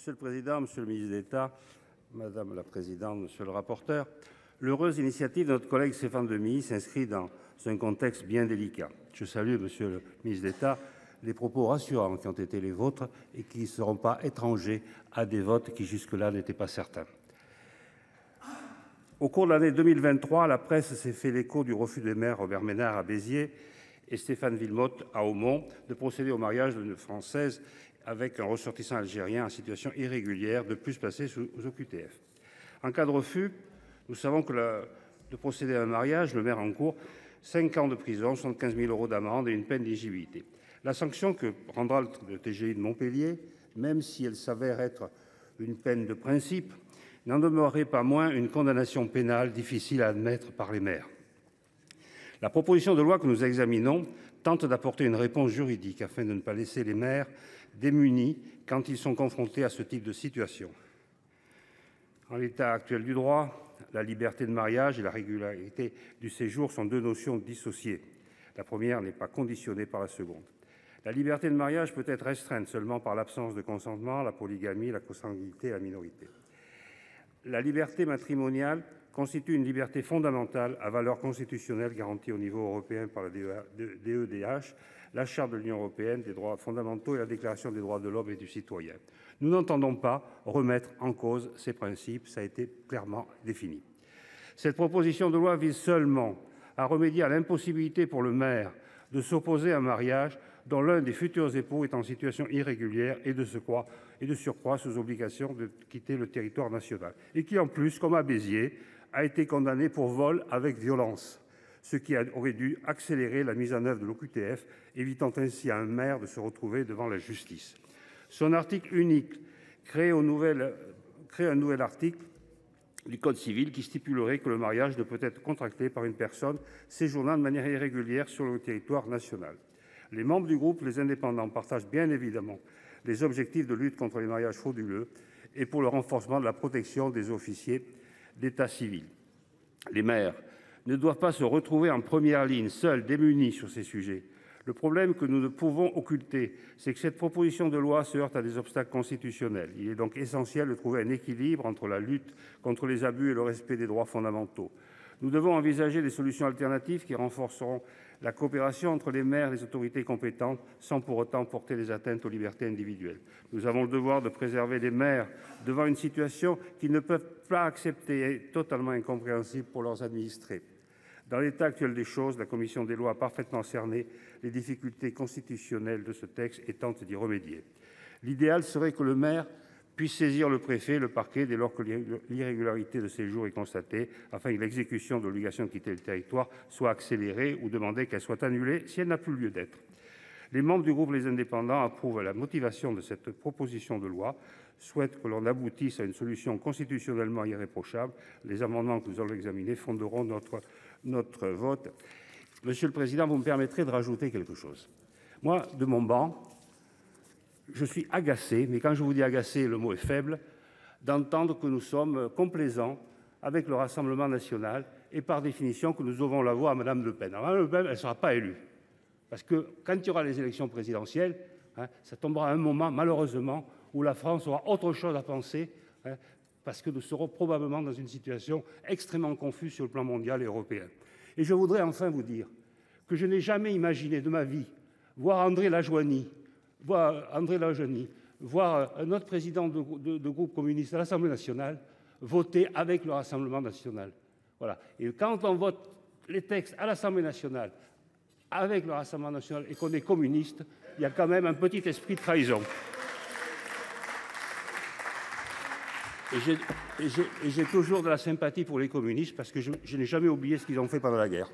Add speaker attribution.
Speaker 1: Monsieur le président, monsieur le ministre d'État, madame la présidente, monsieur le rapporteur, l'heureuse initiative de notre collègue Stéphane Demilly s'inscrit dans un contexte bien délicat. Je salue, monsieur le ministre d'État, les propos rassurants qui ont été les vôtres et qui ne seront pas étrangers à des votes qui jusque-là n'étaient pas certains. Au cours de l'année 2023, la presse s'est fait l'écho du refus des maires Robert Ménard à Béziers et Stéphane Wilmotte à Hautmont de procéder au mariage d'une Française avec un ressortissant algérien en situation irrégulière, de plus placé sous OQTF. En cas de refus, nous savons que de procéder à un mariage, le maire encourt 5 ans de prison, 75 000 € d'amende et une peine d'éligibilité. La sanction que rendra le TGI de Montpellier, même si elle s'avère être une peine de principe, n'en demeurerait pas moins une condamnation pénale difficile à admettre par les maires. La proposition de loi que nous examinons tente d'apporter une réponse juridique afin de ne pas laisser les maires démunis quand ils sont confrontés à ce type de situation. En l'état actuel du droit, la liberté de mariage et la régularité du séjour sont deux notions dissociées. La première n'est pas conditionnée par la seconde. La liberté de mariage peut être restreinte seulement par l'absence de consentement, la polygamie, la consanguinité et la minorité. La liberté matrimoniale constitue une liberté fondamentale à valeur constitutionnelle garantie au niveau européen par la DEDH, la Charte de l'Union européenne des droits fondamentaux et la Déclaration des droits de l'homme et du citoyen. Nous n'entendons pas remettre en cause ces principes, ça a été clairement défini. Cette proposition de loi vise seulement à remédier à l'impossibilité pour le maire de s'opposer à un mariage dont l'un des futurs époux est en situation irrégulière et de surcroît sous obligation de quitter le territoire national. Et qui en plus, comme à Béziers, a été condamné pour vol avec violence, ce qui aurait dû accélérer la mise en œuvre de l'OQTF, évitant ainsi à un maire de se retrouver devant la justice. Son article unique crée un nouvel article du Code civil qui stipulerait que le mariage ne peut être contracté par une personne séjournant de manière irrégulière sur le territoire national. Les membres du groupe Les Indépendants partagent bien évidemment les objectifs de lutte contre les mariages frauduleux et pour le renforcement de la protection des officiers d'état civil. Les maires ne doivent pas se retrouver en première ligne, seuls, démunis sur ces sujets. Le problème que nous ne pouvons occulter, c'est que cette proposition de loi se heurte à des obstacles constitutionnels. Il est donc essentiel de trouver un équilibre entre la lutte contre les abus et le respect des droits fondamentaux. Nous devons envisager des solutions alternatives qui renforceront la coopération entre les maires et les autorités compétentes sans pour autant porter des atteintes aux libertés individuelles. Nous avons le devoir de préserver les maires devant une situation qu'ils ne peuvent pas accepter et totalement incompréhensible pour leurs administrés. Dans l'état actuel des choses, la commission des lois a parfaitement cerné les difficultés constitutionnelles de ce texte et tente d'y remédier. L'idéal serait que le maire puisse saisir le préfet et le parquet dès lors que l'irrégularité de séjour est constatée, afin que l'exécution de l'obligation de quitter le territoire soit accélérée ou demander qu'elle soit annulée si elle n'a plus lieu d'être. Les membres du groupe Les Indépendants approuvent la motivation de cette proposition de loi, souhaitent que l'on aboutisse à une solution constitutionnellement irréprochable. Les amendements que nous allons examiner fonderont notre vote. Monsieur le président, vous me permettrez de rajouter quelque chose. Moi, de mon banc, je suis agacé, mais quand je vous dis agacé, le mot est faible, d'entendre que nous sommes complaisants avec le Rassemblement national et par définition que nous ouvrons la voie à Mme Le Pen. Alors Mme Le Pen, elle ne sera pas élue. Parce que quand il y aura les élections présidentielles, ça tombera à un moment, malheureusement, où la France aura autre chose à penser, parce que nous serons probablement dans une situation extrêmement confuse sur le plan mondial et européen. Et je voudrais enfin vous dire que je n'ai jamais imaginé de ma vie voir André Lajoigny, voir un autre président de groupe communiste à l'Assemblée nationale voter avec le Rassemblement national. Voilà. Et quand on vote les textes à l'Assemblée nationale avec le Rassemblement national et qu'on est communiste, il y a quand même un petit esprit de trahison. Et j'ai toujours de la sympathie pour les communistes parce que je n'ai jamais oublié ce qu'ils ont fait pendant la guerre.